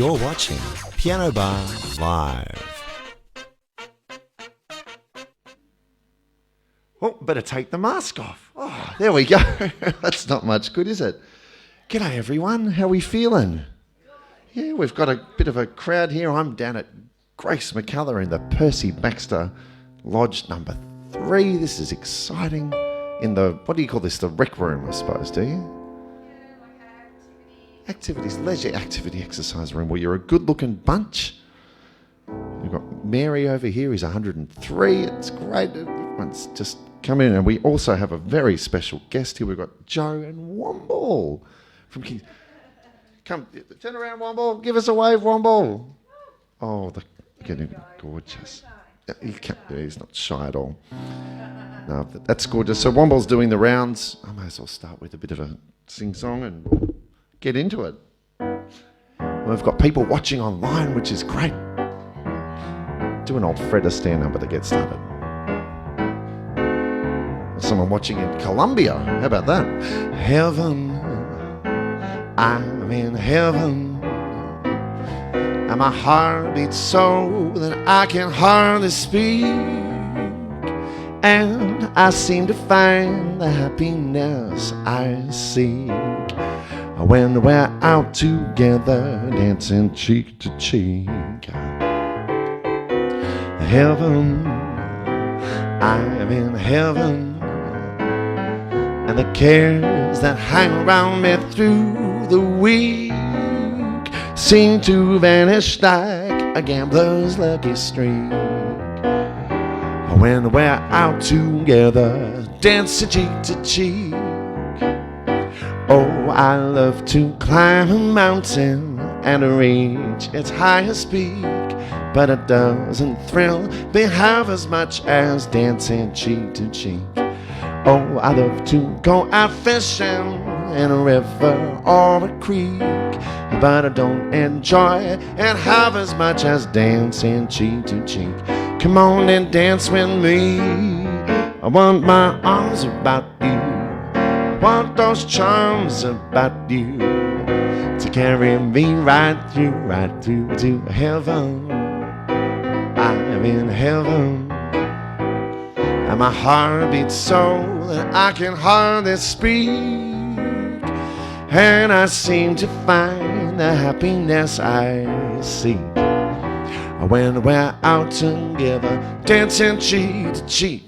You're watching Piano Bar Live. Oh, better take the mask off. Oh, there we go. That's not much good, is it? G'day, everyone. How are we feeling? Yeah, we've got a bit of a crowd here. I'm down at Grace McCullough in the Percy Baxter Lodge number 3. This is exciting. In the, what do you call this? The rec room, I suppose, do you? Activities, leisure activity exercise room. Well, you're a good-looking bunch. We've got Mary over here. He's 103. It's great. Everyone's just come in. And we also have a very special guest here. We've got Joe and Womble from King. Come, turn around, Womble. Give us a wave, Womble. Oh, they're getting gorgeous. He's not shy at all. No, that's gorgeous. So Womble's doing the rounds. I might as well start with a bit of a sing-song and get into it. We've got people watching online, which is great. Do an old Fred Astaire number to get started. Someone watching in Colombia. How about that? Heaven, I'm in heaven, and my heart beats so that I can hardly speak, and I seem to find the happiness I seek when we're out together, dancing cheek to cheek. Heaven, I'm in heaven, and the cares that hang around me through the week seem to vanish like a gambler's lucky streak when we're out together, dancing cheek to cheek. Oh, I love to climb a mountain and reach its highest peak, but it doesn't thrill me half as much as dancing cheek to cheek. Oh, I love to go out fishing in a river or a creek, but I don't enjoy it half as much as dancing cheek to cheek. Come on and dance with me. I want my arms about you. Want those charms about you to carry me right through to heaven. I'm in heaven, and my heart beats so that I can hardly speak, and I seem to find the happiness I seek when we're out together, dancing cheek to cheek.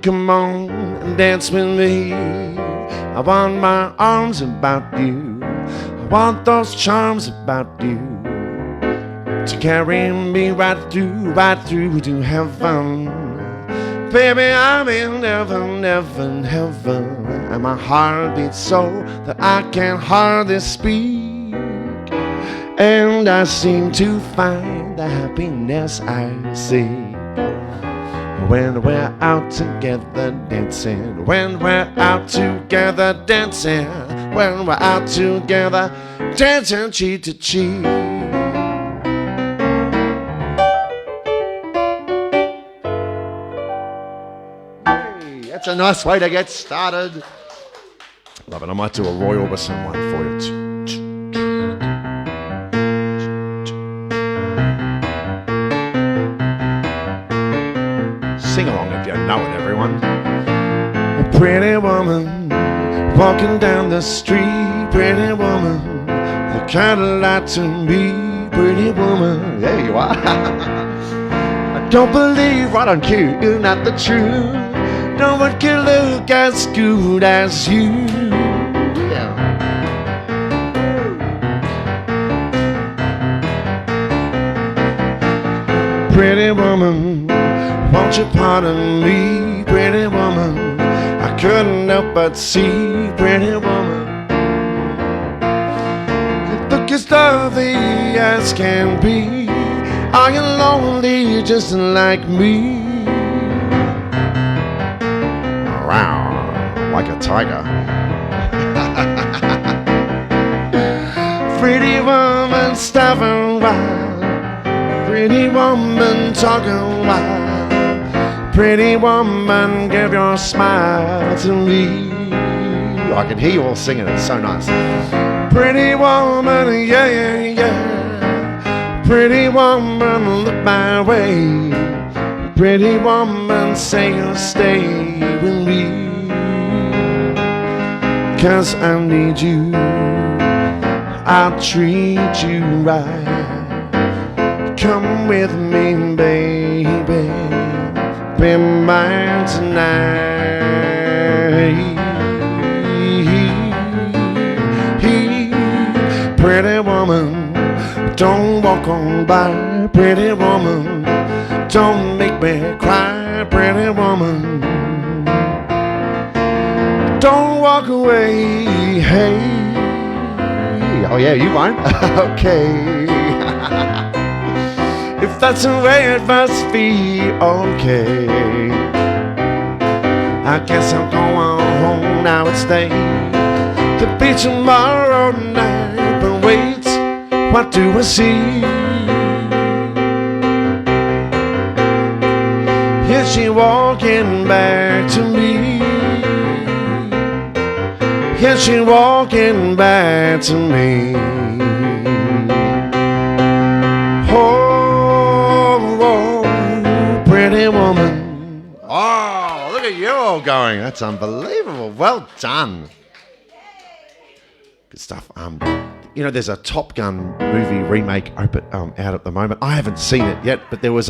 Come on and dance with me. I want my arms about you. I want those charms about you to carry me right through to heaven. Baby, I'm in heaven, heaven, heaven, and my heart beats so that I can hardly speak, and I seem to find the happiness I seek when we're out together dancing, when we're out together dancing, when we're out together dancing cheek to cheek. Hey, that's a nice way to get started. Love it. I might do a Roy Orbison one for you too. Sing along if you know it, everyone. A pretty woman walking down the street, pretty woman, the kind of light to me, pretty woman. There you are. I don't believe right on cue, you're not the truth. No one can look as good as you. Yeah. Pretty woman, won't you pardon me, pretty woman? I couldn't help but see, pretty woman. You look as lovely as can be. Are you lonely just like me? Rawr, like a tiger. Pretty woman, stopping wild. Pretty woman, talking wild. Pretty woman, give your smile to me. I can hear you all singing, it's so nice. Pretty woman, yeah, yeah, yeah. Pretty woman, look my way. Pretty woman, say you'll stay with me. 'Cause I need you, I'll treat you right. Come with me, baby, be mine tonight. Pretty woman, don't walk on by. Pretty woman, don't make me cry. Pretty woman, don't walk away. Hey, oh yeah, you won't? Okay. If that's the way it must be, okay. I guess I'm going home now. It's day to be tomorrow night. But wait, what do I see? Is she walking back to me? Is she walking back to me? Oh, pretty woman. Oh, look at you all going. That's unbelievable. Well done. Good stuff. You know, there's a Top Gun movie remake out at the moment. I haven't seen it yet, but there was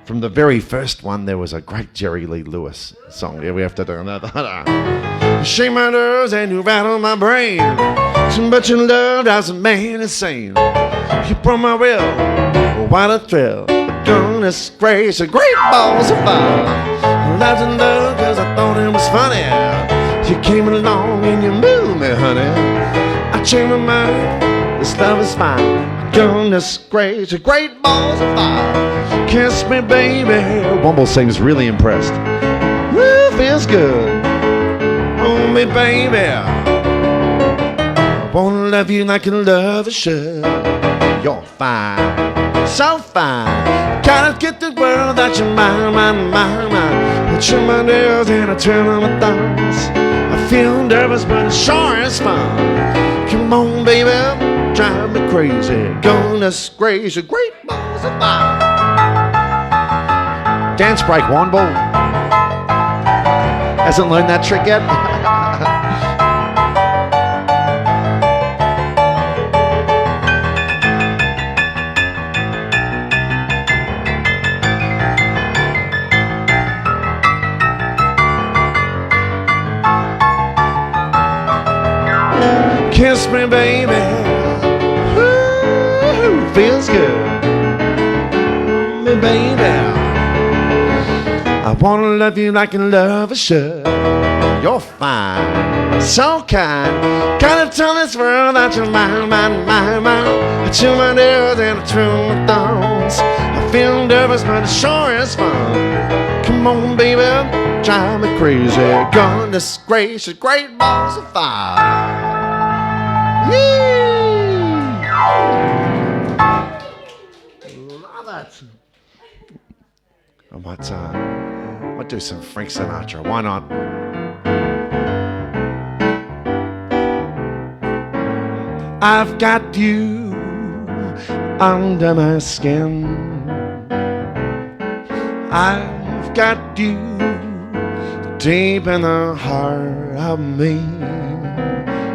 from the very first one, there was a great Jerry Lee Lewis song. Yeah, we have to do another. Shake my nerves and you rattle my brain. But your love doesn't make me insane. You broke my will, what a thrill. Goodness gracious, great balls of fire. Love's in love cause I thought it was funny. You came along and you moved me, honey. I changed my mind, this love is fine. Goodness gracious, great balls of fire. Kiss me, baby. Womble seems really impressed. Woo, feels good. Hold me, baby. I wanna love you like a lover should. You're fine, so fine. Gotta get the world that you're mine, mine, mine, mine. Put you my nails and I turn on my thumbs. I feel nervous, but it sure is fun. Come on, baby, drive me crazy. Goodness gracious, great balls of fire. Dance break, Womble. Hasn't learned that trick yet? Kiss me, baby. Woo, feels good. Me, baby. I wanna love you like a lover should. You're fine, so kind. Gotta tell this world that you're mine, mine, mine, mine. I chew my nails and I trim my thumbs. I feel nervous, but it sure is fun. Come on, baby, drive me crazy. Goodness gracious, great balls of fire. Yee! Love it. I might do some Frank Sinatra. Why not? I've got you under my skin. I've got you deep in the heart of me.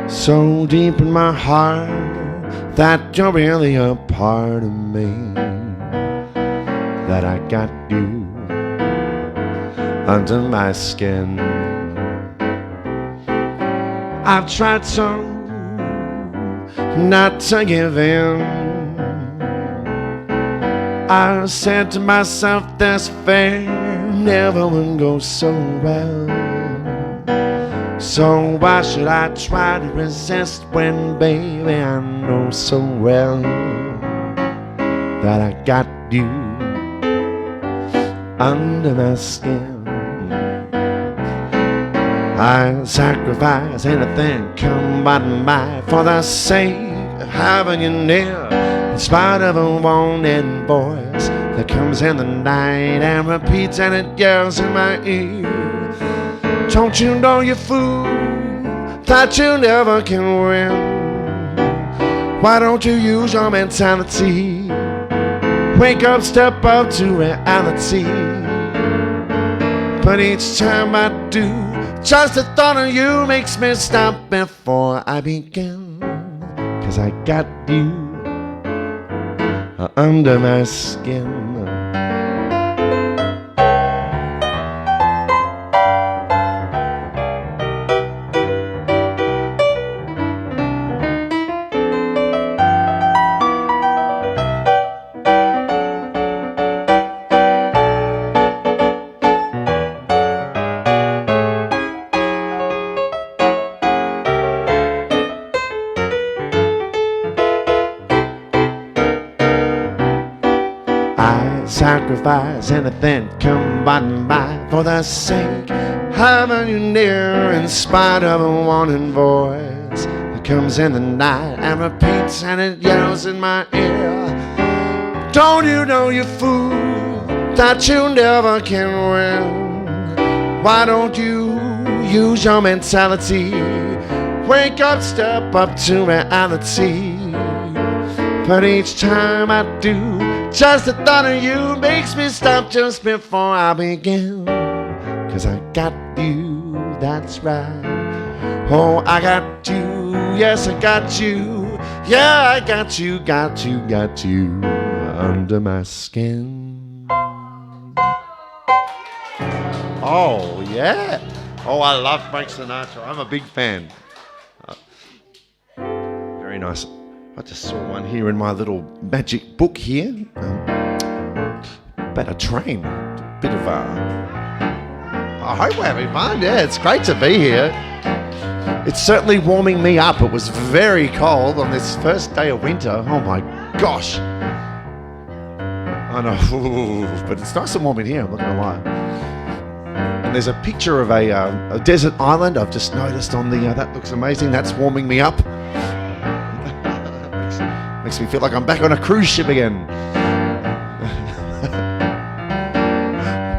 So deep in my heart that you're really a part of me. That I got you under my skin. I've tried so not to give in. I said to myself, this affair never will go so well. So why should I try to resist when, baby, I know so well that I got you under my skin. I sacrifice anything come by my for the sake of having you near. In spite of a warning voice that comes in the night and repeats and it yells in my ear. Don't you know, you fool, that you never can win? Why don't you use your mentality? Wake up, step up to reality. But each time I do, just the thought of you makes me stop before I begin. 'Cause I got you under my skin. I sacrifice anything come by my for the sake of having you near. In spite of a warning voice that comes in the night and repeats and it yells in my ear. Don't you know, you fool, that you never can win? Why don't you use your mentality? Wake up, step up to reality. But each time I do, just the thought of you makes me stop just before I begin. 'Cause I got you, that's right. Oh, I got you, yes, I got you. Yeah, I got you under my skin. Oh, yeah. Oh, I love Frank Sinatra. I'm a big fan. Very nice. I just saw one here in my little magic book here. About a train. A bit of I hope we're having fun. Yeah, it's great to be here. It's certainly warming me up. It was very cold on this first day of winter. Oh my gosh. I know. But it's nice and warm in here, I'm not going to lie. And there's a picture of a desert island I've just noticed on the... that looks amazing. That's warming me up. Makes me feel like I'm back on a cruise ship again.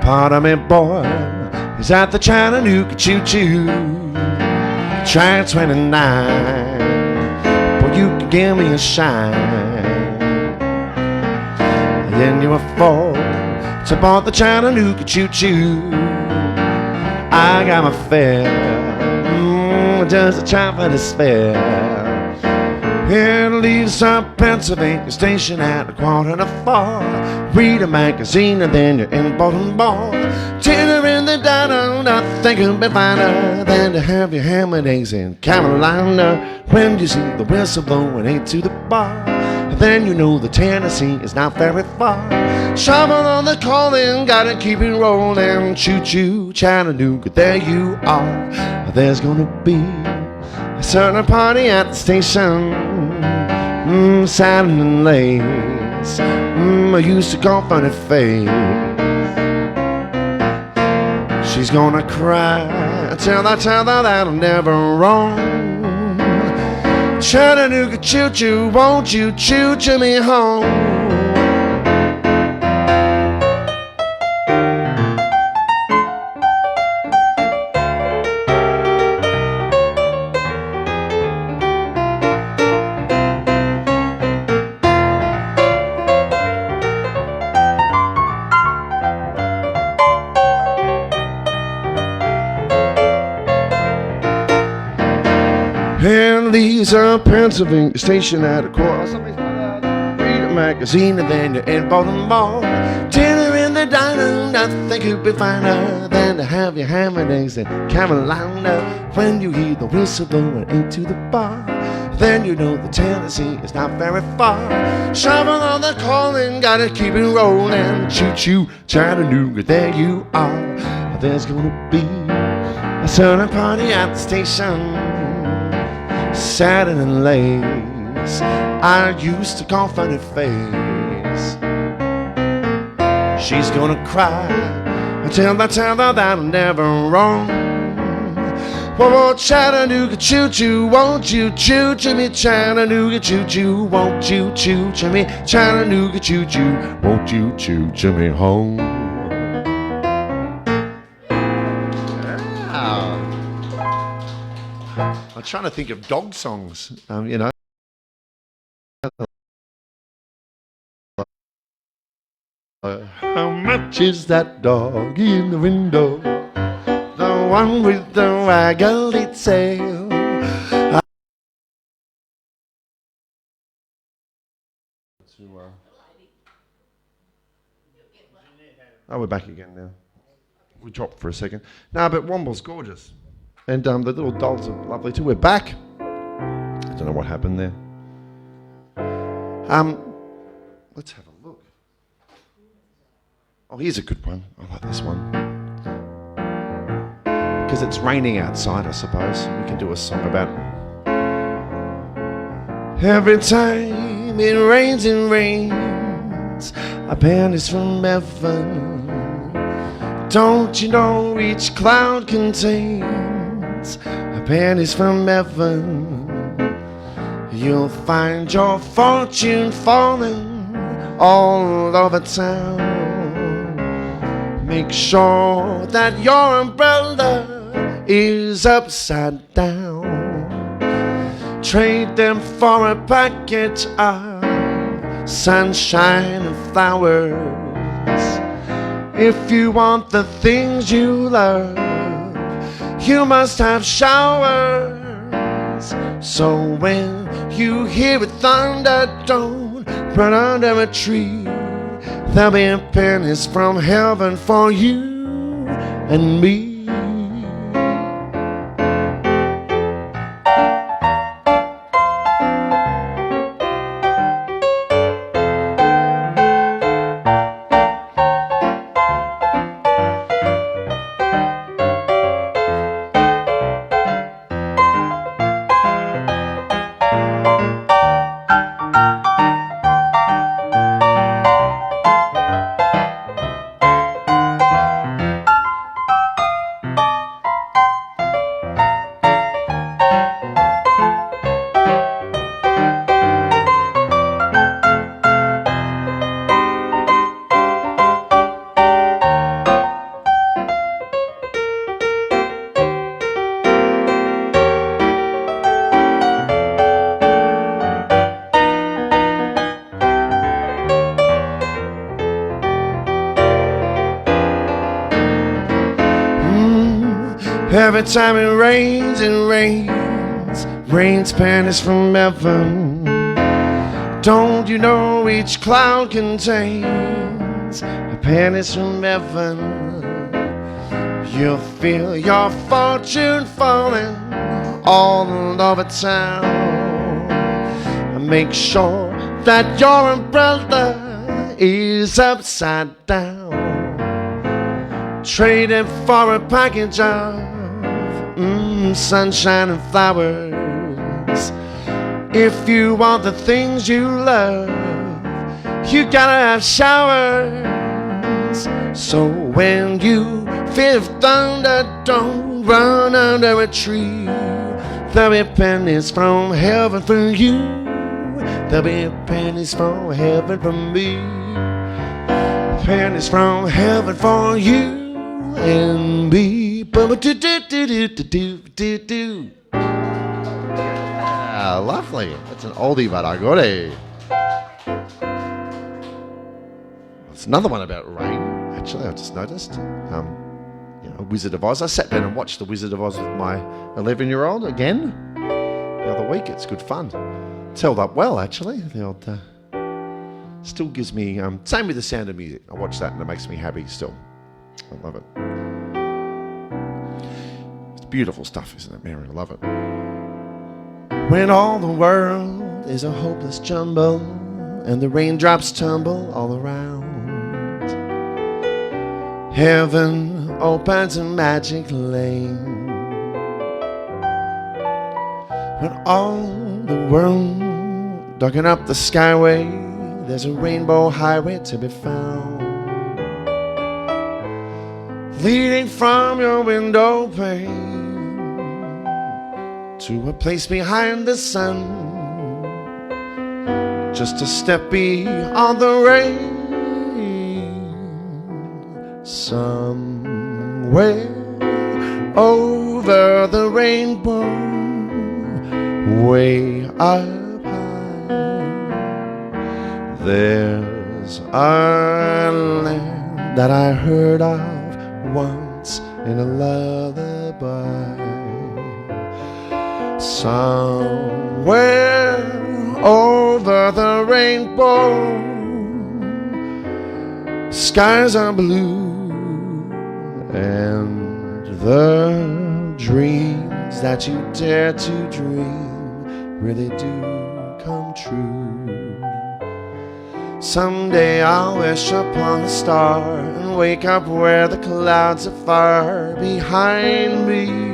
Part of me, boy, is at the Chattanooga choo-choo. Train 29, boy, you can give me a shine. And then you afford to board the Chattanooga choo-choo. I got my fare, just a chop for this fare. It leaves up Pennsylvania Station at 4:15. Read a magazine and then you're in Baltimore. Dinner in the diner, nothing could be finer than to have your ham and eggs in Carolina. When you see the whistle blowing into the bar, then you know the Tennessee is not very far. Shovel on the calling, gotta keep it rolling. Choo-choo, Chattanooga, there you are. There's gonna be a certain party at the station. Satin and lace. I used to call funny face. She's gonna cry. Tell her that I'm never wrong. Chattanooga choo-choo, won't you choo-choo me home? And Lisa, Pennsylvania Station at a quarter. Read a magazine and then you're in Baltimore. Dinner in the diner, nothing could be finer than to have your ham and eggs in Carolina. When you hear the whistle blowing into the bar, then you know the Tennessee is not very far. Shovel on the calling, gotta keep it rolling. Choo-choo, Chattanooga, there you are. There's gonna be a certain party at the station. Satin and lace, I used to call funny face. She's gonna cry, tell her that I'm never wrong. Whoa, Chattanooga choo-choo, won't you choo-choo me? Chattanooga choo-choo, won't you choo-choo me? Chattanooga choo-choo, won't you choo-choo me home? Yeah. I'm trying to think of dog songs, you know. How much is that dog in the window? The one with the waggly tail. Oh, we're back again now. We dropped for a second. No, but Womble's gorgeous. And the little dolls are lovely too. We're back. I don't know what happened there. Let's have a look. Oh, here's a good one. I like this one. Because it's raining outside, I suppose. We can do a song about it. Every time it rains, a panties from heaven. Don't you know each cloud contains a panties from heaven? You'll find your fortune falling all over town. Make sure that your umbrella is upside down. Trade them for a packet of sunshine and flowers. If you want the things you love, you must have showers. So when you hear it thunder, don't run under a tree. There'll be pennies from heaven for you and me. Every time it rains, rains panties from heaven. Don't you know each cloud contains a panties from heaven? You'll feel your fortune falling all over town. Make sure that your umbrella is upside down. Trade it for a package of sunshine and flowers. If you want the things you love, you gotta have showers. So when you feel thunder, don't run under a tree. There'll be pennies from heaven for you. There'll be pennies from heaven for me. Pennies from heaven for you and me. Lovely. That's an oldie but a goodie. It's another one about rain. Actually, I just noticed. Wizard of Oz. I sat down and watched The Wizard of Oz with my 11-year-old again the other week. It's good fun. It's held up well, actually. The old still gives me same with The Sound of Music. I watch that and it makes me happy still. I love it. It's beautiful stuff, isn't it, Mary? I love it. When all the world is a hopeless jumble and the raindrops tumble all around, heaven opens a magic lane. When all the world darken up the skyway, there's a rainbow highway to be found, leading from your window pane to a place behind the sun, just a step beyond the rain, somewhere over the rainbow, way up high. There's a land that I heard of once in a lullaby. Somewhere over the rainbow, skies are blue, and the dreams that you dare to dream really do come true. Someday I'll wish upon a star and wake up where the clouds are far behind me,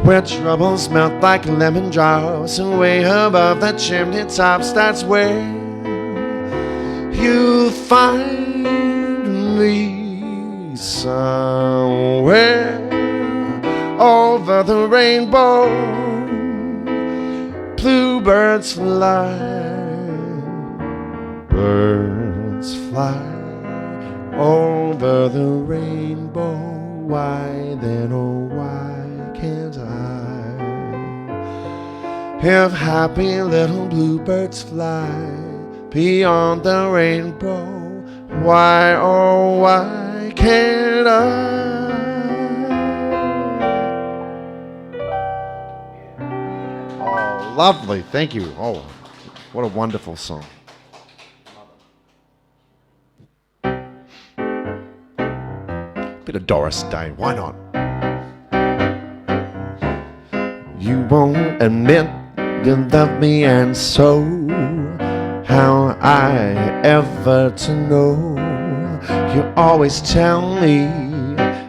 where troubles melt like lemon drops, and way above the chimney tops, that's where you'll find me. Somewhere over the rainbow, bluebirds fly, birds fly over the rainbow. Why then, oh why can't I? If happy little bluebirds fly beyond the rainbow, why, oh why can't I? Oh, lovely, thank you. Oh, what a wonderful song. Bit of Doris Day, why not? You won't admit you love me, and so how I ever to know? You always tell me,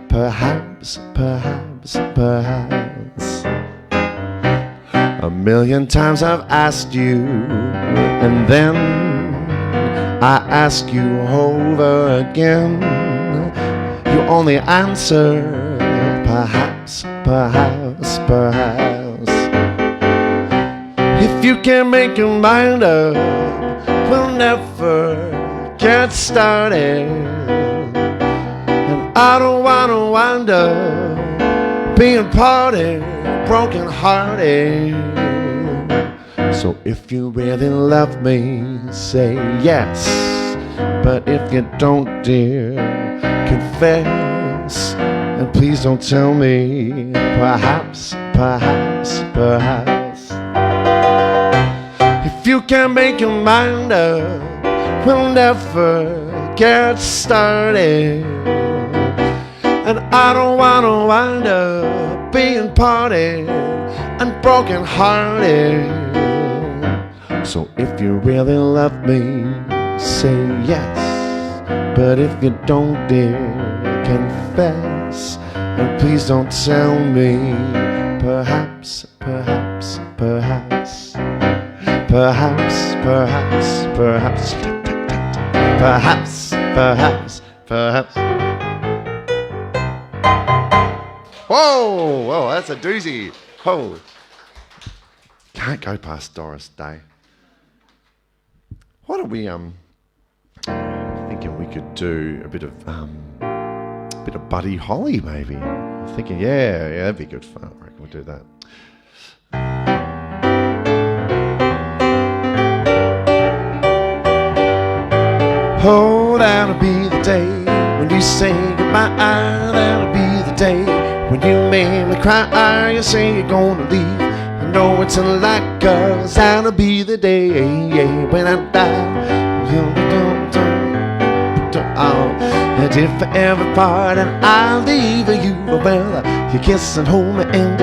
perhaps, perhaps, perhaps. A million times I've asked you, and then I ask you over again. You only answer, perhaps, perhaps, perhaps. If you can't make your mind up, we'll never get started. And I don't wanna wind up being parted, broken hearted. So if you really love me, say yes. But if you don't, dear, confess. And please don't tell me, perhaps, perhaps, perhaps. If you can't make your mind up, we'll never get started. And I don't wanna wind up being parted and broken hearted. So if you really love me, say yes. But if you don't, dear, confess. And please don't tell me, perhaps, perhaps, perhaps. Perhaps, perhaps, perhaps. Perhaps, perhaps, perhaps. Whoa, whoa, that's a doozy. Whoa. Can't go past Doris Day. What are we thinking we could do a bit of Buddy Holly maybe? I'm thinking, yeah, that'd be good fun. I reckon we'll do that. Oh, that'll be the day when you say goodbye. That'll be the day when you made me cry. You say you're gonna leave. I know it's a lie, 'cause that'll be the day when I die. And if I ever part and I leave you, well, you kiss and hold me and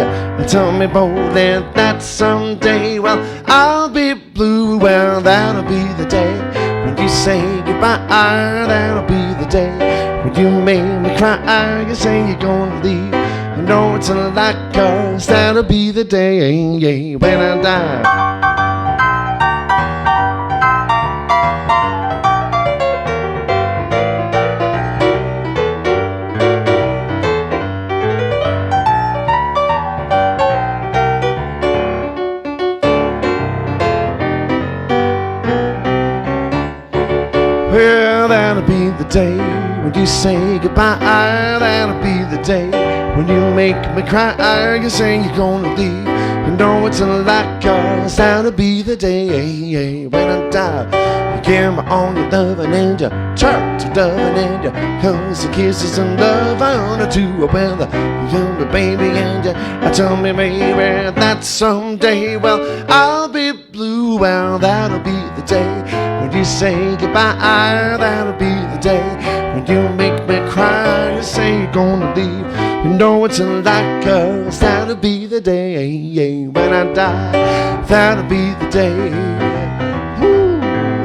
tell me boldly that someday, well, I'll be blue. Well, that'll be the day when you say goodbye. That'll be the day when you made me cry. You say you're gonna leave. I know it's a lie, 'cause that'll be the day when I die. Well, that'll be the day when you say goodbye. That'll be the day when you make me cry. You say you're gonna leave, you know it's a lie, 'cause that'll be the day when I die. You give me all your loving and you turn to loving and you 'cause the kisses and love I wanna do well. You baby and you tell me maybe that someday, well, I'll be blue. Well, that'll be the day when you say goodbye. That'll be the day when you make me cry. You say you're gonna leave, you know it's a lie, 'cause that'll be the day when I die. That'll be the day. Woo,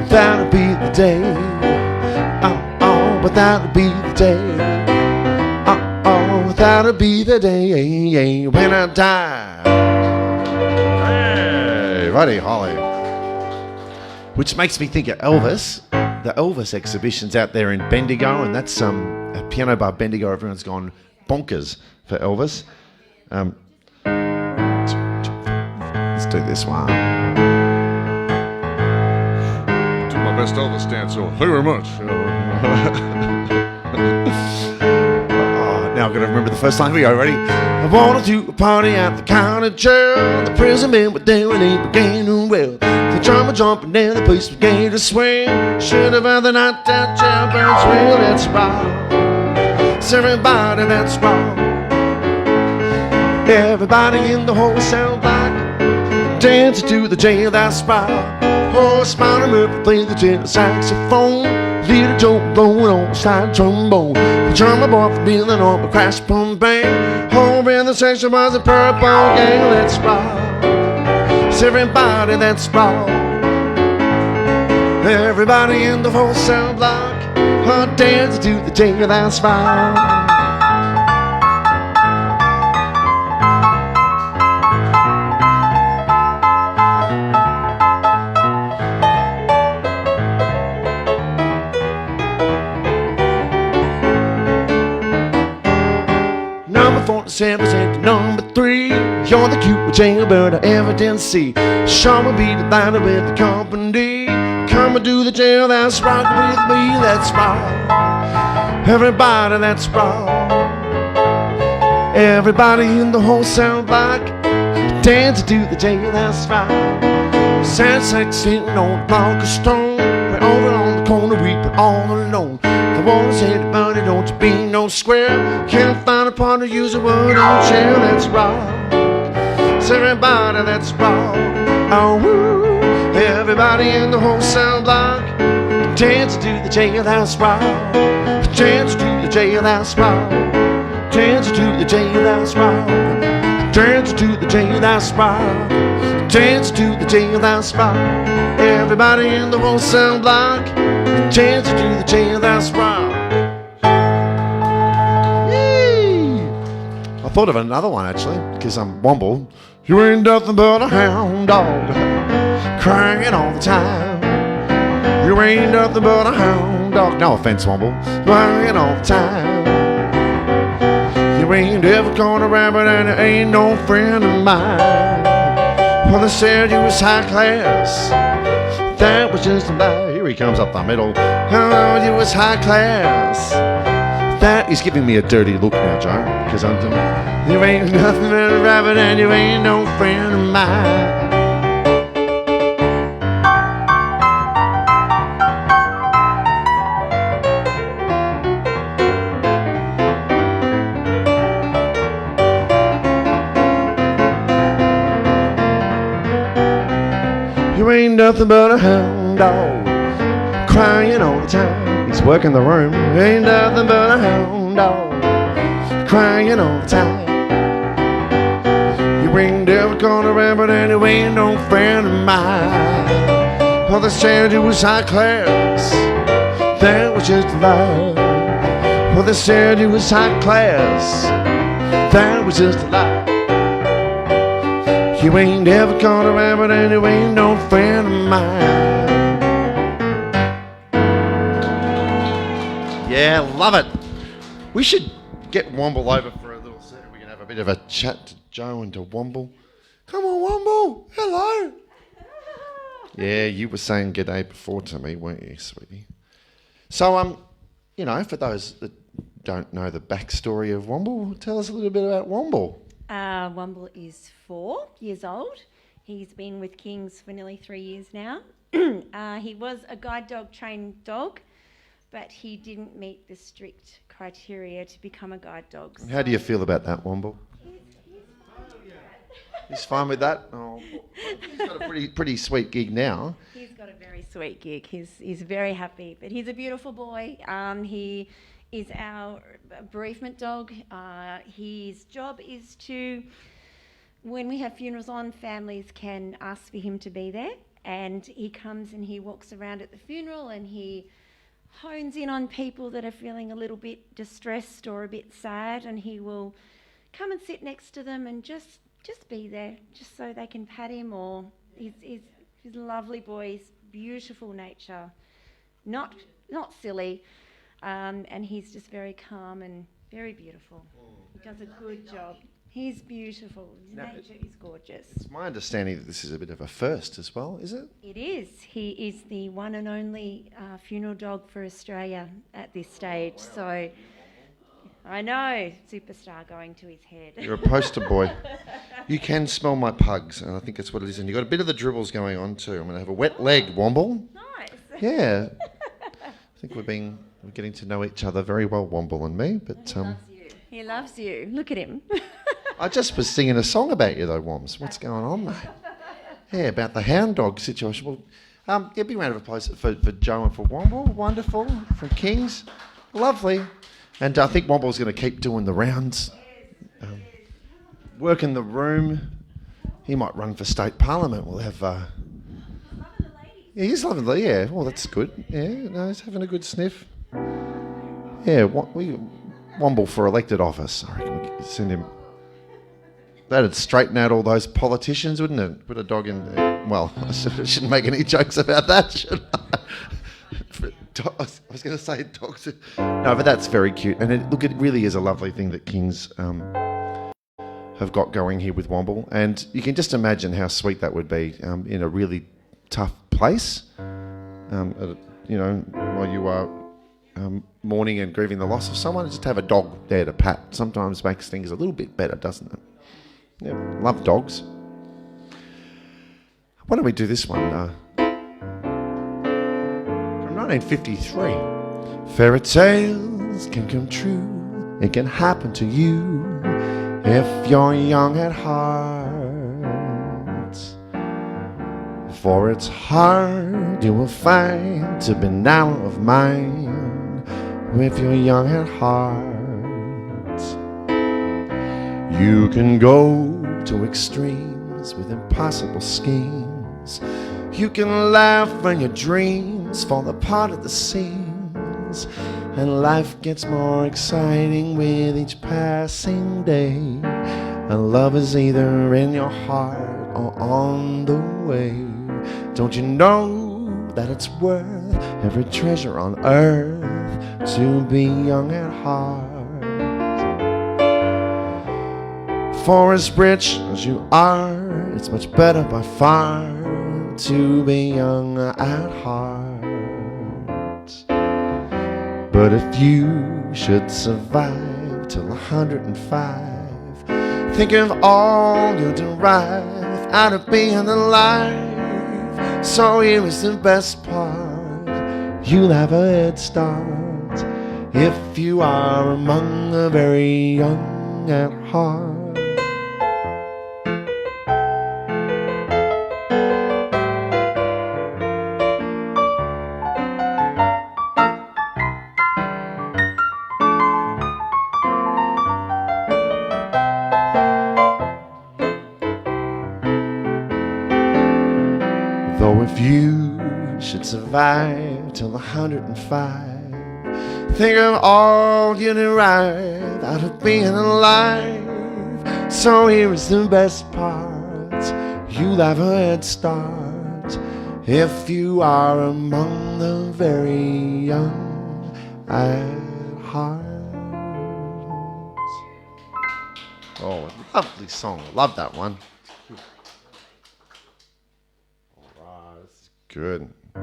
that'll be the day. But that'll be the day. That'll be the day when I die. Hey, righty, Holly. Which makes me think of Elvis. The Elvis exhibition's out there in Bendigo, and that's a piano bar Bendigo. Everyone's gone bonkers for Elvis. Let's do this one. Do my best Elvis dance. So thank you very much. Now I've got to remember the first line. We go, ready? I wanted to a party at the county jail. The prison men were there and they began to wail. The drummer jumping and the police began to swing. Should have had the night that jailbirds will. Let's rock. It's everybody, let's rock. Everybody in the whole cell block dancing to the jail, that's right. Oh, Smiley Murphy played the tenor saxophone. Little Joe blowing on the slide trombone. The drummer boy for dealing on the crash boom bang. Over in the section was a purple gang. Let's rock. It's everybody, let's rock. Everybody in the whole cell block dancing to the jail, that's right. Number 47 said to number 3, you're the cute jailbird I ever did see. Sure will be delighted with the company. Come and do the jail, that's rock with me, let's rock. Everybody, let's rock. Everybody in the whole cell block dancing to the jail, that's right. Sad sex sitting on a block of stone. We're over on the corner, we were all alone. The woman said, buddy, don't you be no square. Can't find a partner, use a word on chair, let's rock. So everybody, let's rock. Oh, woo. Everybody in the whole cell block dancing to the jail, that's right. Dancing to the jail, that's right. Dancing to the jail, that's right. Dancing to the jail, that's right. Dancing to the jail, that's right. Everybody in the whole cell block dancing to the jail, that's right. Yay! I thought of another one actually, because I'm Womble. You ain't nothing but a hound dog, crying all the time. You ain't nothing but a hound dog. No offense, Womble. Crying all the time. You ain't ever caught a rabbit and it ain't no friend of mine. Well, they said you was high class. That was just a lie. Here he comes up the middle. Oh, you was high class. That is giving me a dirty look now, Joe, because I'm doing. You ain't nothing but a rabbit and you ain't no friend of mine. You ain't nothing but a hound dog, crying all the time. He's working the room. You ain't nothing but a hound dog, crying all the time. You ain't ever gonna rabbit and you ain't no friend of mine. Well, they said you was high class. That was just a lie. Well, they said you was high class. That was just a lie. You ain't ever caught a rabbit and you ain't no friend of mine. Yeah, love it. We should get Womble over for a little set. We can have a bit of a chat to Joe and to Womble. Come on, Womble. Hello. Yeah, you were saying g'day before to me, weren't you, sweetie? So, for those that don't know the backstory of Womble, tell us a little bit about Womble. Womble is 4 years old. He's been with Kings for nearly 3 years now. He was a guide dog trained dog, but he didn't meet the strict criteria to become a guide dog. How do you feel about that, Womble? He's fine with that? Oh, he's got a pretty sweet gig now. He's got a very sweet gig. He's very happy, but he's a beautiful boy. He is our bereavement dog. His job is to, when we have funerals on, families can ask for him to be there, and he comes and he walks around at the funeral and he hones in on people that are feeling a little bit distressed or a bit sad, and he will come and sit next to them and just be there, just so they can pat him. Or he's a lovely boy, he's beautiful nature, not silly, and he's just very calm and very beautiful. He does a good job. He's beautiful. His nature is gorgeous. It's my understanding that this is a bit of a first as well, is it? It is. He is the one and only funeral dog for Australia at this stage. So, I know, superstar going to his head. You're a poster boy. You can smell my pugs, and I think that's what it is. And you've got a bit of the dribbles going on too. I'm going to have a wet leg, Womble. Nice. Yeah. I think we're getting to know each other very well, Womble and me. But He loves you. Look at him. I just was singing a song about you though, Woms. What's going on, mate? Yeah, about the hound dog situation. Well, big round of applause for Joe and for Womble. Wonderful. From Kings. Lovely. And I think Womble's going to keep doing the rounds. Work in the room. He might run for state parliament. We'll have... Yeah, he's loving the... Yeah, well, that's good. Yeah, no, he's having a good sniff. Yeah, Womble for elected office. I reckon we could send him... That'd straighten out all those politicians, wouldn't it? Put a dog in there. Well, I shouldn't make any jokes about that, should I? I was going to say dogs. No, but that's very cute. And it really is a lovely thing that Kings have got going here with Womble. And you can just imagine how sweet that would be in a really tough place. While you are mourning and grieving the loss of someone, just to have a dog there to pat sometimes makes things a little bit better, doesn't it? Yeah, love dogs. Why don't we do this one? From 1953. Fairy tales can come true. It can happen to you if you're young at heart. For it's hard, you will find, to be now of mine if you're young at heart. You can go to extremes with impossible schemes. You can laugh when your dreams fall apart at the seams, and life gets more exciting with each passing day. And love is either in your heart or on the way. Don't you know that it's worth every treasure on earth to be young at heart? For as rich as you are, it's much better by far to be young at heart. But if you should survive till 105, think of all you derive out of being alive. So here is the best part: you'll have a head start if you are among the very young at heart. Though if you should survive till 105, think of all you derive out of being alive. So here is the best part: you'll have a head start if you are among the very young at heart. Oh, lovely song. Love that one. Good. Oh.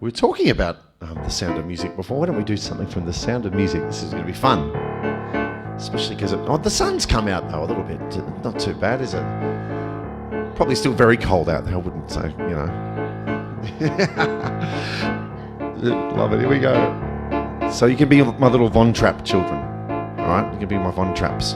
We were talking about The Sound of Music before. Why don't we do something from The Sound of Music? This is going to be fun. Especially because the sun's come out though a little bit. Not too bad, is it? Probably still very cold out there, I wouldn't say, you know. Love it, here we go. So you can be my little Von Trapp children. Alright, you can be my Von Trapps.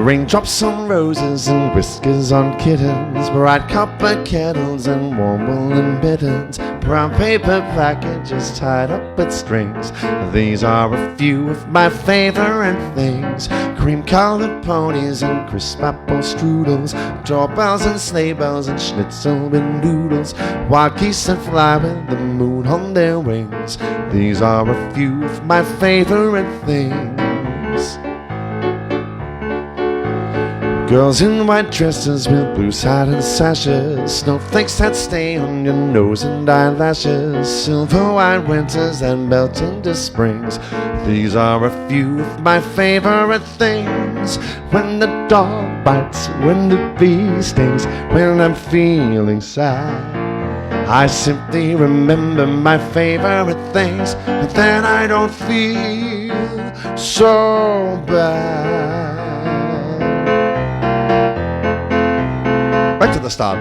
Raindrops on roses and whiskers on kittens, bright copper kettles and warm woolen mittens, brown paper packages tied up with strings. These are a few of my favorite things: cream-colored ponies and crisp apple strudels, doorbells and sleigh bells and schnitzel and noodles, wild geese that fly with the moon on their wings. These are a few of my favorite things. Girls in white dresses with blue satin sashes, snowflakes that stay on your nose and eyelashes, silver white winters that melt into springs. These are a few of my favorite things: when the dog bites, when the bee stings, when I'm feeling sad. I simply remember my favorite things, and then I don't feel so bad. Back to the start.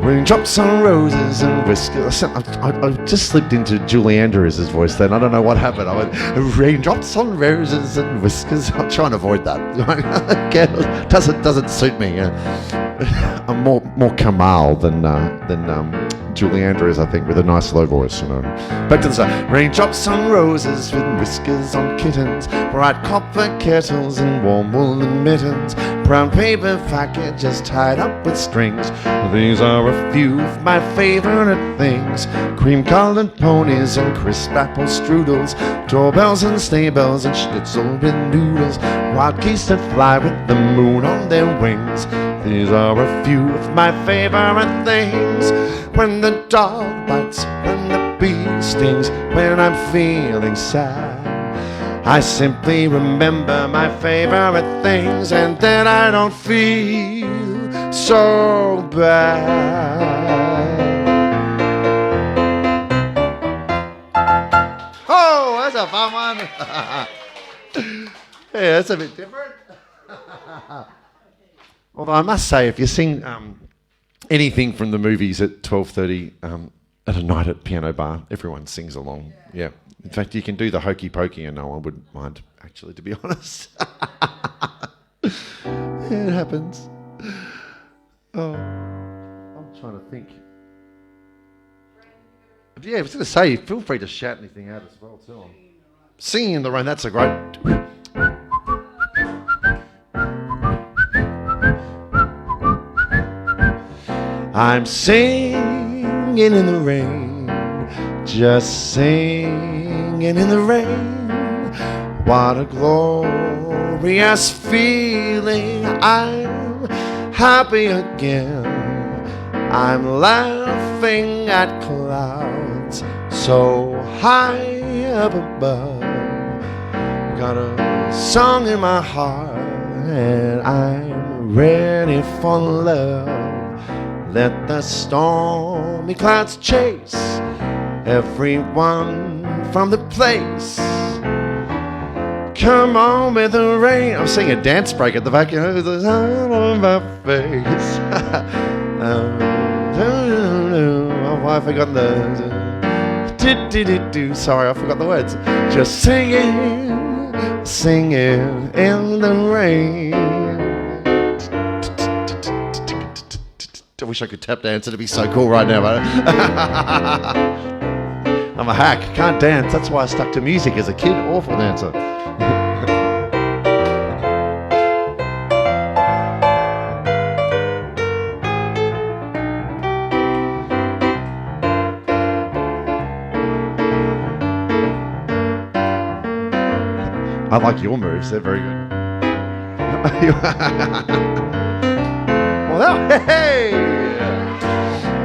Raindrops on roses and whiskers. I just slipped into Julie Andrews' voice then. I don't know what happened. I went, raindrops on roses and whiskers. I'll try and avoid that. Doesn't suit me. I'm more Kamal than Julie Andrews, I think, with a nice low voice, you know. Back to the start. Raindrops on roses with whiskers on kittens, bright copper kettles and warm woolen mittens, brown paper packages tied up with strings. These are a few of my favorite things: cream-colored ponies and crisp apple strudels, doorbells and sleigh bells and schnitzel with noodles, wild geese that fly with the moon on their wings. These are a few of my favorite things: when the dog bites, when the bee stings, when I'm feeling sad. I simply remember my favorite things, and then I don't feel so bad. Oh, that's a fun one. Yeah, that's a bit different. Although I must say, if you sing anything from the movies at 12:30 at a night at Piano Bar, everyone sings along. Yeah. In fact, you can do the hokey pokey and no one would mind, actually, to be honest. Yeah, it happens. Oh, I'm trying to think. Yeah, I was going to say, feel free to shout anything out as well, too. Singing in the rain, that's a great... I'm singing in the rain, just singing in the rain. What a glorious feeling, I'm happy again. I'm laughing at clouds so high up above. Got a song in my heart and I'm ready for love. Let the stormy clouds chase everyone from the place. Come on with the rain. I'm singing a dance break at the back. You know, the sun on my face. Oh, I forgot the... Sorry, I forgot the words. Just singing, singing in the rain. I wish I could tap dance. It'd be so cool right now, but I'm a hack. Can't dance. That's why I stuck to music as a kid. Awful dancer. I like your moves. They're very good. Well, hey!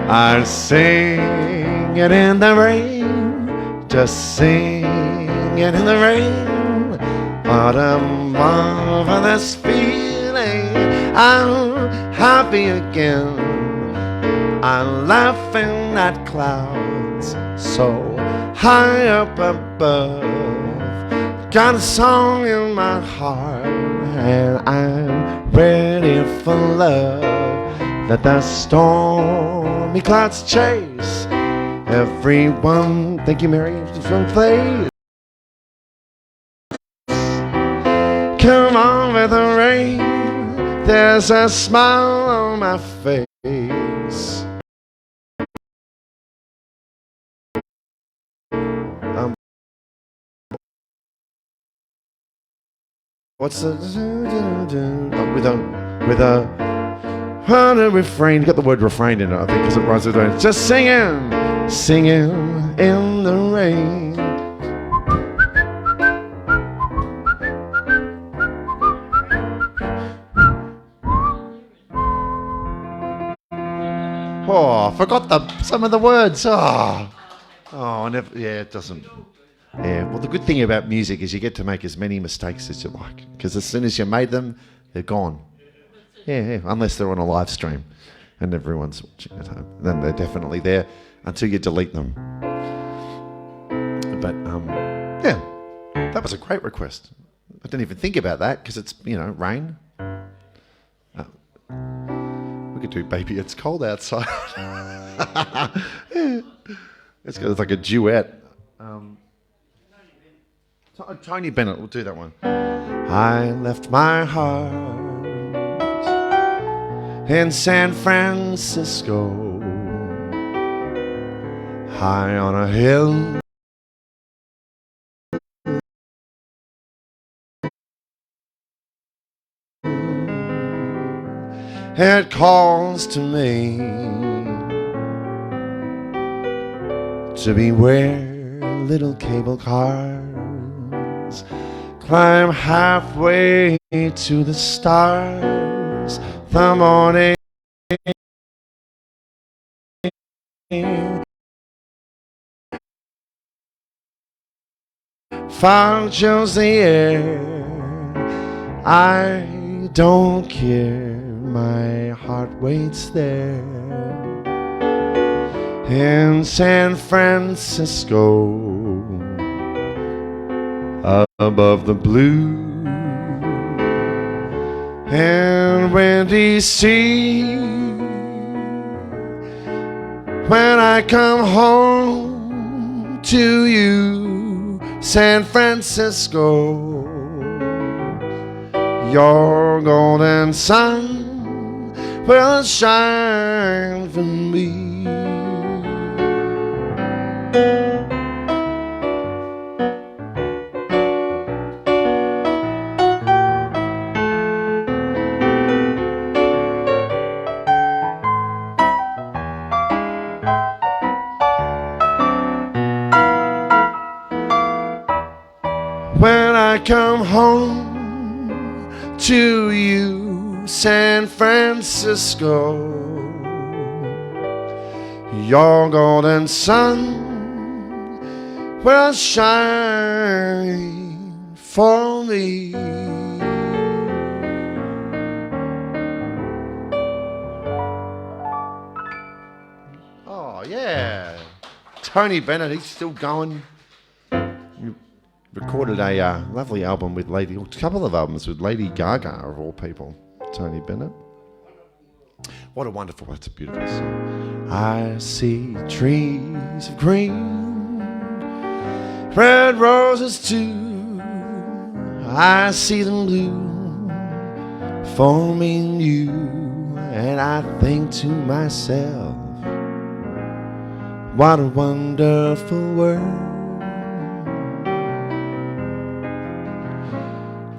I'm singing in the rain, just singing in the rain. What a marvelous feeling, I'm happy again. I'm laughing at clouds so high up above. Got a song in my heart and I'm ready for love. Let the stormy clouds chase everyone. Thank you, Mary, from place. Come on with the rain. There's a smile on my face. What's the with a refrain? You got the word refrain in it, I think, because it runs with it. Just singing in the rain. Oh, I forgot some of the words. Yeah, it doesn't. Yeah, well, the good thing about music is you get to make as many mistakes as you like, because as soon as you made them, they're gone. Yeah, unless they're on a live stream and everyone's watching at home. Then they're definitely there until you delete them. But, yeah, that was a great request. I didn't even think about that, because it's, rain. We could do Baby It's Cold Outside. It's like a duet. Tony Bennett, we'll do that one. I left my heart in San Francisco, high on a hill. It calls to me to be where little cable cars climb halfway to the stars. The morning fog chills the air. I don't care, my heart waits there in San Francisco, above the blue and windy sea. When I come home to you, San Francisco, your golden sun will shine for me. When I come home to you, San Francisco, your golden sun will shine for me. Oh yeah, Tony Bennett, he's still going. Recorded a lovely album with a couple of albums with Lady Gaga, of all people. Tony Bennett. What a wonderful, that's a beautiful song. I see trees of green, red roses too. I see them bloom for me and you, and I think to myself, what a wonderful world.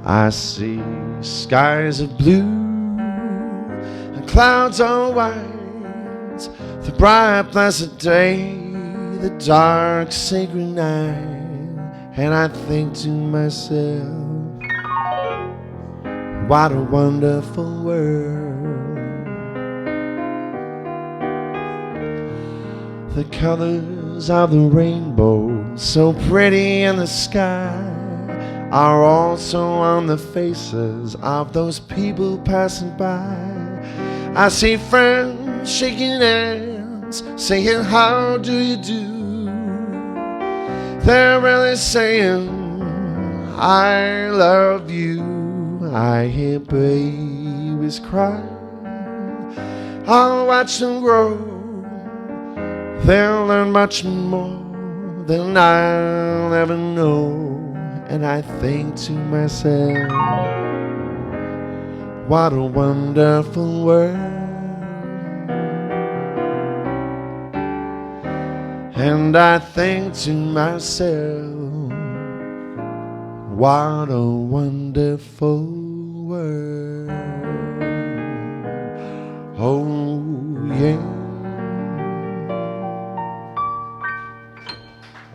I see skies of blue and clouds are white, the bright blessed day, the dark sacred night, and I think to myself, what a wonderful world. The colors of the rainbow, so pretty in the sky, are also on the faces of those people passing by. I see friends shaking hands friends saying, how do you do? They're really saying, I love you. I hear babies cry. I'll watch them grow. They'll learn much more than I'll ever know. And I think to myself, what a wonderful world. And I think to myself, what a wonderful world. Oh, yeah.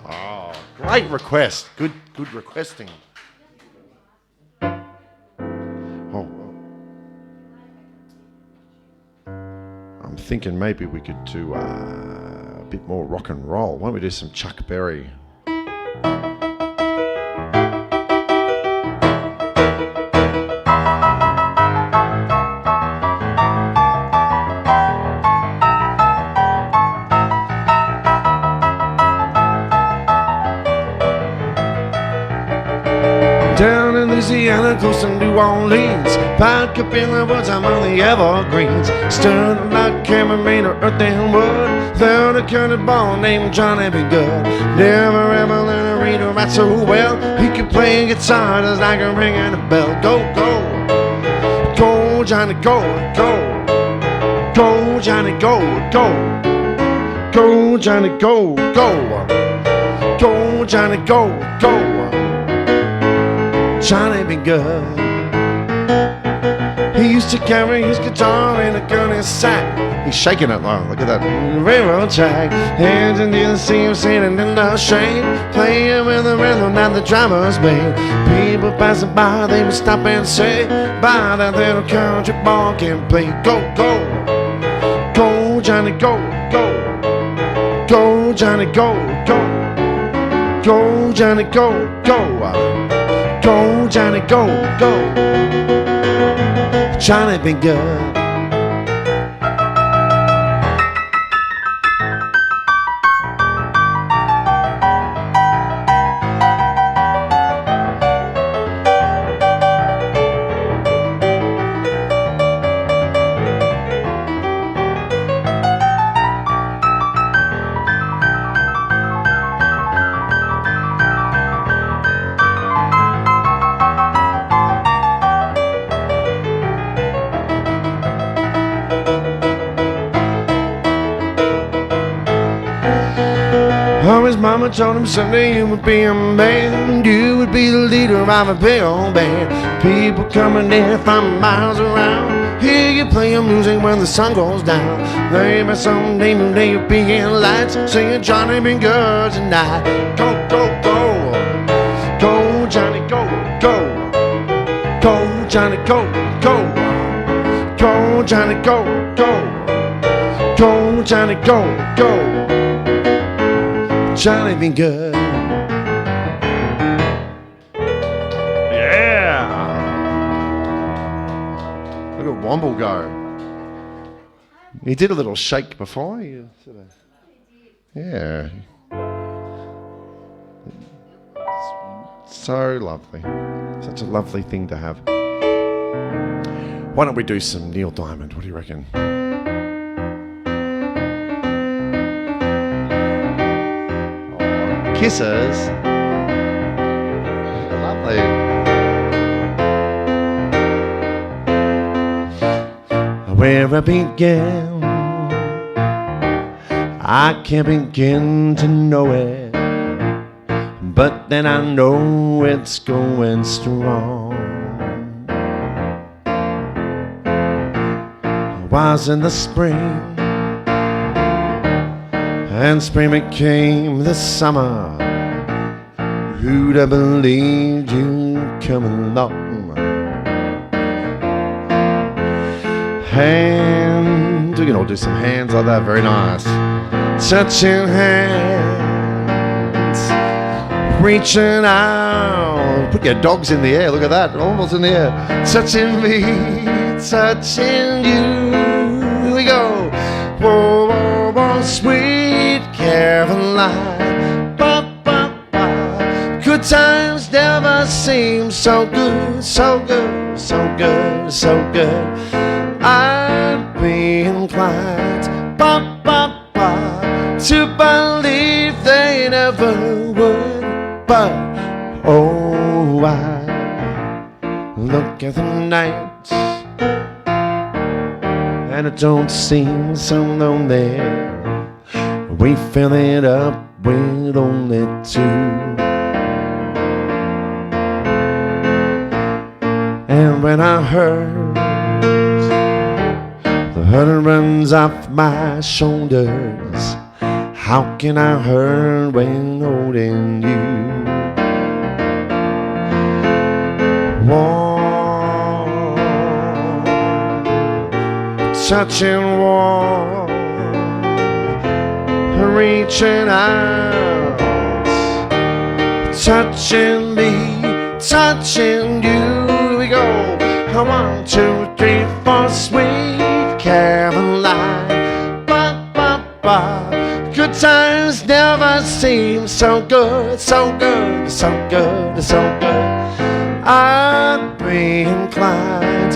Oh, great request. Good requesting. Oh. I'm thinking maybe we could do a bit more rock and roll. Why don't we do some Chuck Berry? Down in Louisiana, close to New Orleans, back up in the woods, I'm on the evergreens. Stirring like chamomile or earth and wood. There's a cannonball named Johnny B. Good. Never ever learned to read or write so well. He could play guitar just like a ringing a bell. Go, go, go, Johnny, go, go, go, Johnny, go, go, go, Johnny, go, go, go, Johnny, go, go. Johnny B. Good. He used to carry his guitar in a gunny sack. He's shaking it now. Look at that railroad track. Hands into the sea of sand and in the shade, playing with the rhythm that the drummers made. People passing by, they would stop and say, "By that little country boy can play." Go, go, go, Johnny, go, go, go, Johnny, go, go, go, Johnny, go, go. Go, Johnny, go, go. Johnny B. Good. Oh, his mama told him someday you would be a man. You would be the leader of a big old band. People coming in from miles around. Hear you play your music when the sun goes down. Maybe someday you'll be in lights, singing Johnny B. Good tonight. Go, go, go. Go, Johnny, go, go. Go, Johnny, go, go. Go, Johnny, go, go. Go, Johnny, go, go. Johnny B. Good. Yeah. Look at Womble go. He did a little shake before. Yeah. So lovely. Such a lovely thing to have. Why don't we do some Neil Diamond? What do you reckon? Kisses. Lovely. Where I began, I can't begin to know it, but then I know it's going strong. I was in the spring, and spring became the summer. Who'd have believed you'd come along? Hand, we can all do some hands like that, very nice. Touching hands, reaching out. Put your dogs in the air, look at that, almost in the air. Touching me, touching you. Here we go. Whoa, whoa, whoa. Good times never seem so good, so good, so good, so good. I'd be inclined, to believe they never would. But oh, I look at the night and it don't seem so lonely. We fill it up with only two. And when I hurt, the hurt runs off my shoulders. How can I hurt when holding you? Warm, touching warm, reaching out, touching me, touching you. Here we go. 1, 2, 3, 4, sweet Caroline. Good times never seem so good, so good, so good, so good. I'd be inclined,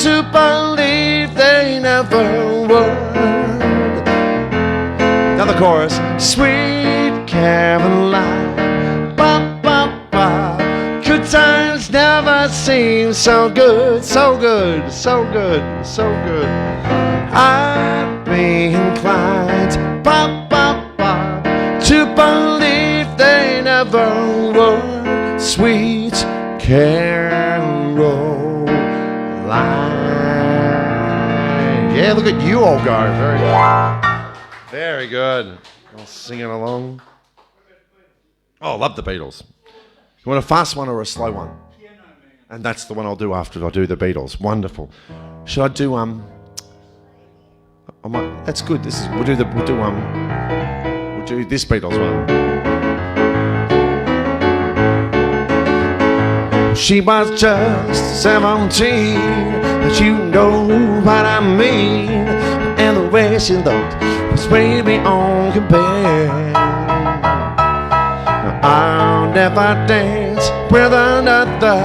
to believe they never would. Now the chorus, sweet Caroline. Good times never seem so good, so good, so good, so good. I'd be inclined, to believe they never would. Sweet Caroline. Yeah, look at you all go. Very good. Very good. All singing along. Oh, love the Beatles. You want a fast one or a slow one? And that's the one I'll do after I do the Beatles. Wonderful. Should I do that's good. We'll do this Beatles one. She was just 17, but you know what I mean. And the way she looked was way beyond compare. I'll never dance with another.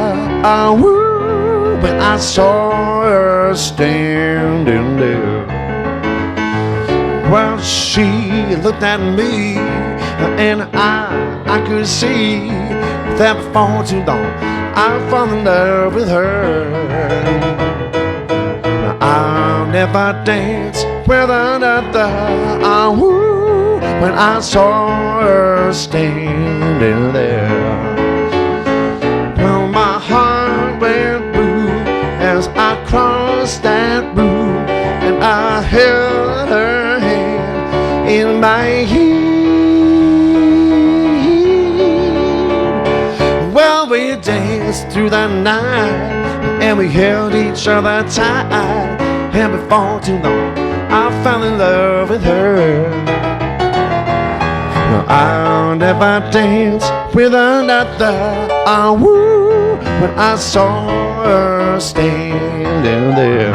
When I saw her standing there. Well, she looked at me, and I could see that before too long I'd fall in love with her. I'll never dance with another. When I saw her standing there. Well, my heart went boom as I crossed that room, and I held her hand in my hand. Well, we danced through the night, and we held each other tight, and before too long I fell in love with her. No, I'll never dance with another. When I saw her standing there.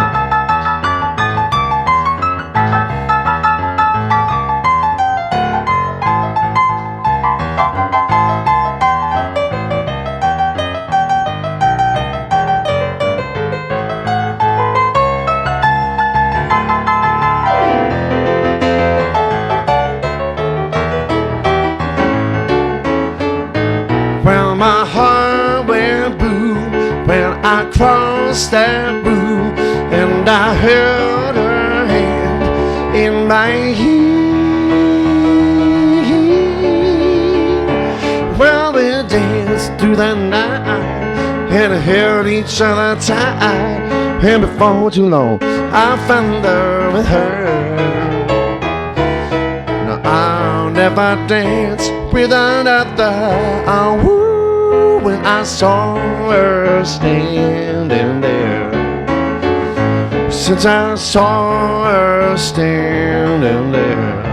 Well, my heart went boom when I crossed that room, and I held her hand in my hand. Well, we danced through the night and held each other tight, and before too long I fell in love with her. Now I'll never dance with another. When I saw her standing there. Since I saw her standing there.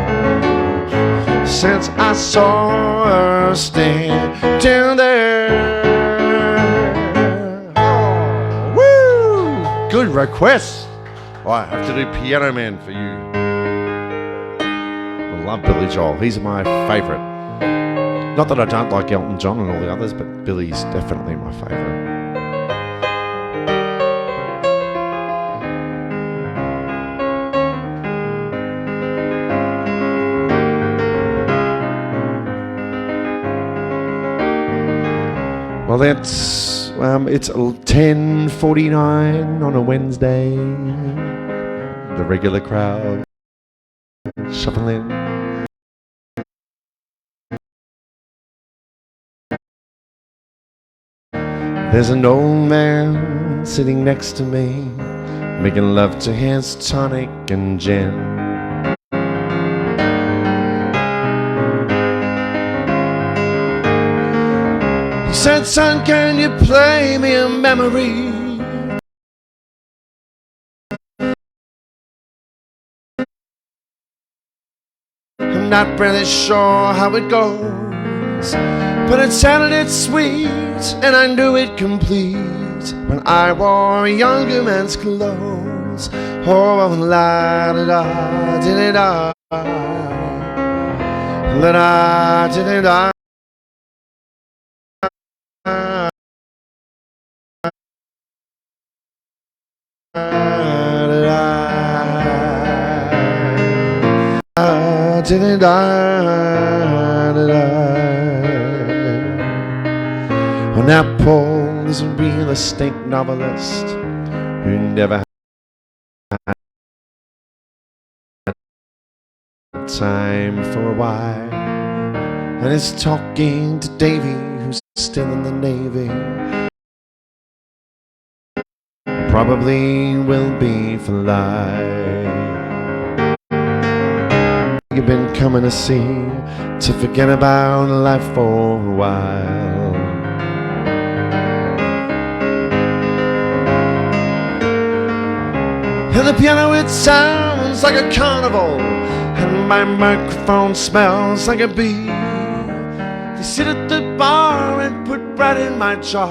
Since I saw her standing there. Oh, woo! Good request. Oh, I have to do Piano Man for you. I love Billy Joel. He's my favourite. Not that I don't like Elton John and all the others, but Billy's definitely my favourite. Well, it's 10:49 on a Wednesday. The regular crowd shuffling. There's an old man sitting next to me, making love to his tonic and gin. He said, son, can you play me a memory? I'm not really sure how it goes, but it sounded sweet and I knew it complete when I wore a younger man's clothes. Oh, la da da, da da da, da da da. Well, now Paul is a real estate novelist who never had time for a wife, and is talking to Davy, who's still in the Navy. Probably will be for life. You've been coming to see to forget about life for a while. And the piano, it sounds like a carnival, and my microphone smells like a bee. They sit at the bar and put bread in my jar,